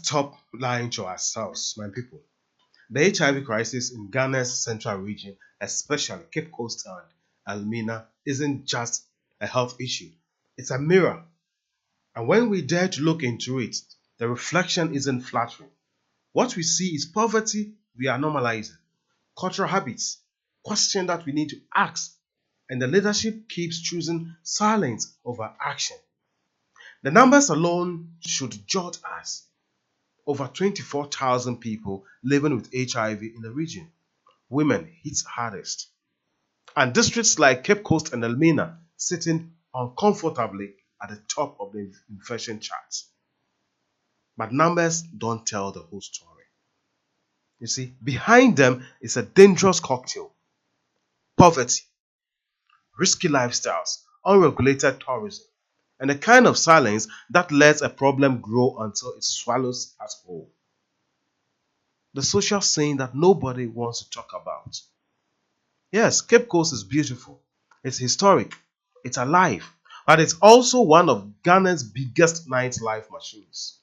stop lying to ourselves, my people. The HIV crisis in Ghana's central region, especially Cape Coast and Elmina, isn't just a health issue. It's a mirror. And when we dare to look into it, the reflection isn't flattering. What we see is poverty we are normalizing, cultural habits, questions that we need to ask, and the leadership keeps choosing silence over action. The numbers alone should judge us. Over 24,000 people living with HIV in the region. Women hit hardest. And districts like Cape Coast and Elmina sitting uncomfortably at the top of the infection charts. But numbers don't tell the whole story. You see, behind them is a dangerous cocktail. Poverty, risky lifestyles, unregulated tourism, and a kind of silence that lets a problem grow until it swallows us whole. The social scene that nobody wants to talk about. Yes, Cape Coast is beautiful, it's historic, it's alive, but it's also one of Ghana's biggest nightlife machines.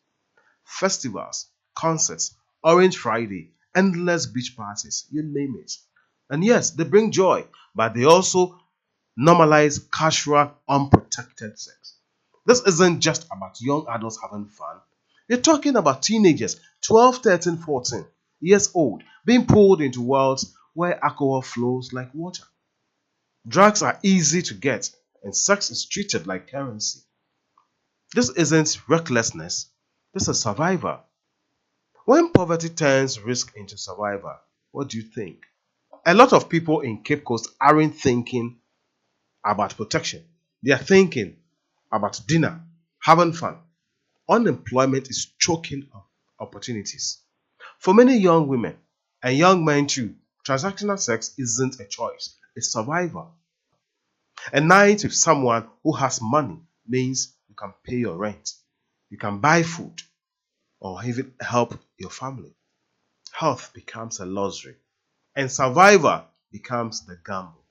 Festivals, concerts, Orange Friday, endless beach parties, you name it. And yes, they bring joy, but they also normalize casual, unprotected sex. This isn't just about young adults having fun. You're talking about teenagers, 12, 13, 14 years old, being pulled into worlds where alcohol flows like water. Drugs are easy to get, and sex is treated like currency. This isn't recklessness, this is survival. When poverty turns risk into survival, what do you think? A lot of people in Cape Coast aren't thinking about protection. They are thinking about dinner, having fun. Unemployment is choking up opportunities. For many young women and young men too, transactional sex isn't a choice, it's survival. A night with someone who has money means you can pay your rent, you can buy food, or even help your family. Health becomes a luxury, and survival becomes the gamble.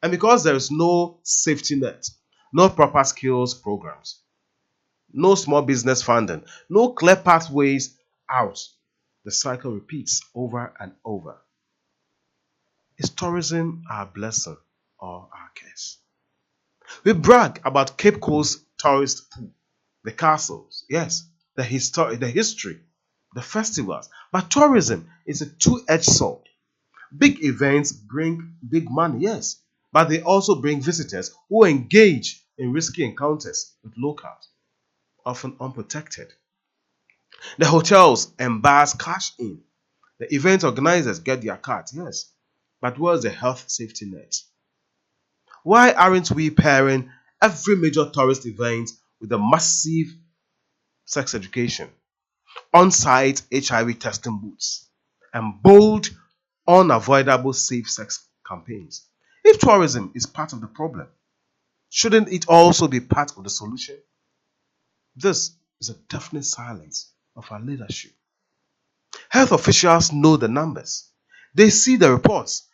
And because there is no safety net, no proper skills programs, no small business funding, no clear pathways out, the cycle repeats over and over. Is tourism our blessing or our curse? We brag about Cape Coast tourist pool, the castles, yes, the history, the festivals. But tourism is a two-edged sword. Big events bring big money, yes, but they also bring visitors who engage in risky encounters with locals, often unprotected. The hotels and bars cash in. The event organizers get their cut, yes, but where's the health safety net? Why aren't we pairing every major tourist event with a massive sex education, on-site HIV testing booths, and bold, unavoidable safe sex campaigns? If tourism is part of the problem, shouldn't it also be part of the solution? This is a definite silence of our leadership. Health officials know the numbers. They see the reports,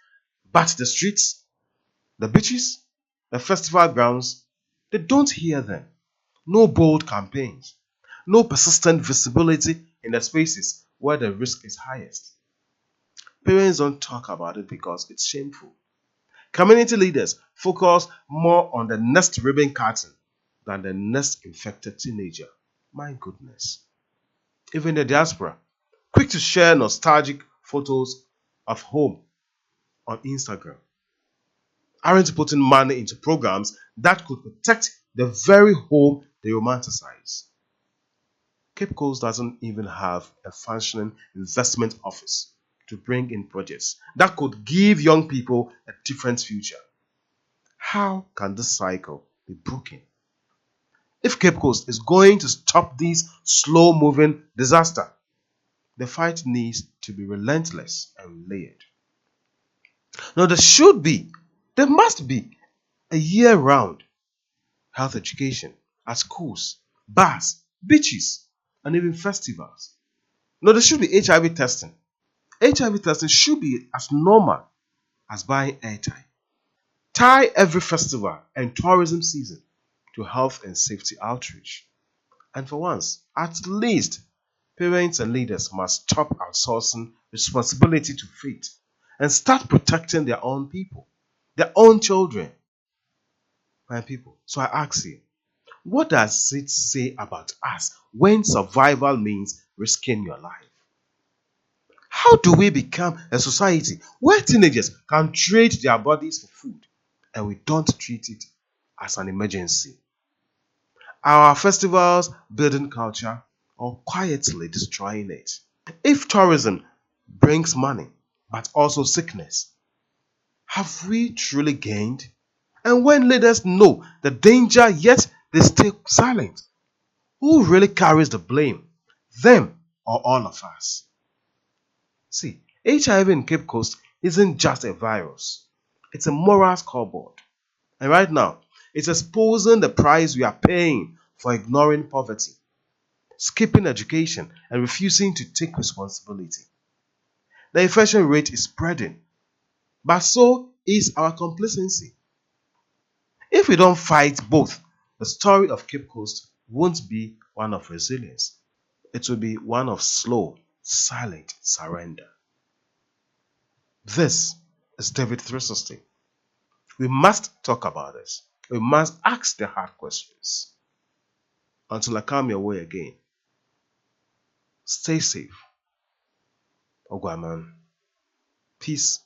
but the streets, the beaches, the festival grounds, they don't hear them. No bold campaigns, no persistent visibility in the spaces where the risk is highest. Parents don't talk about it because it's shameful. Community leaders focus more on the next ribbon cutting than the next infected teenager. My goodness. Even the diaspora, quick to share nostalgic photos of home on Instagram, aren't putting money into programs that could protect the very home they romanticize. Cape Coast doesn't even have a functioning investment office to bring in projects that could give young people a different future. How can this cycle be broken? If Cape Coast is going to stop this slow moving disaster, the fight needs to be relentless and layered. Now, there must be a year round health education at schools, bars, beaches, and even festivals. Now, there should be HIV testing. HIV testing should be as normal as buying airtime. Tie every festival and tourism season to health and safety outreach. And for once, at least Parents and leaders must stop outsourcing responsibility to faith and start protecting their own people, their own children, my people. So I ask you, what does it say about us when survival means risking your life? How do we become a society where teenagers can trade their bodies for food and we don't treat it as an emergency? Are our festivals building culture or quietly destroying it? If tourism brings money but also sickness, have we truly gained? And when leaders know the danger yet they stay silent, who really carries the blame? Them or all of us? See, HIV in Cape Coast isn't just a virus, it's a moral scoreboard. And right now, it's exposing the price we are paying for ignoring poverty, skipping education, and refusing to take responsibility. The infection rate is spreading, but so is our complacency. If we don't fight both, the story of Cape Coast won't be one of resilience. It will be one of slow, silent surrender. This is David 360. We must talk about this. We must ask the hard questions. Until I come your way again, stay safe. Ogwaman. Peace.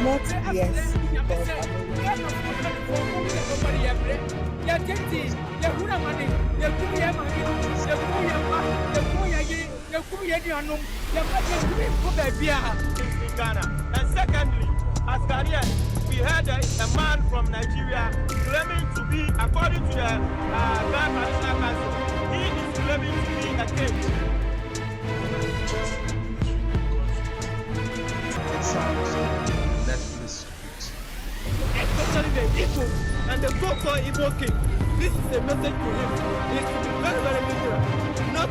Not yes, in Ghana. And secondly, as Ghanaians, we heard there is a man from Nigeria claiming to be, according to the Ghana National Council, he is claiming to be a king. Especially the Igbo and the so-called Igbo king. This is a message to him. He is to be very, very vigilant. Not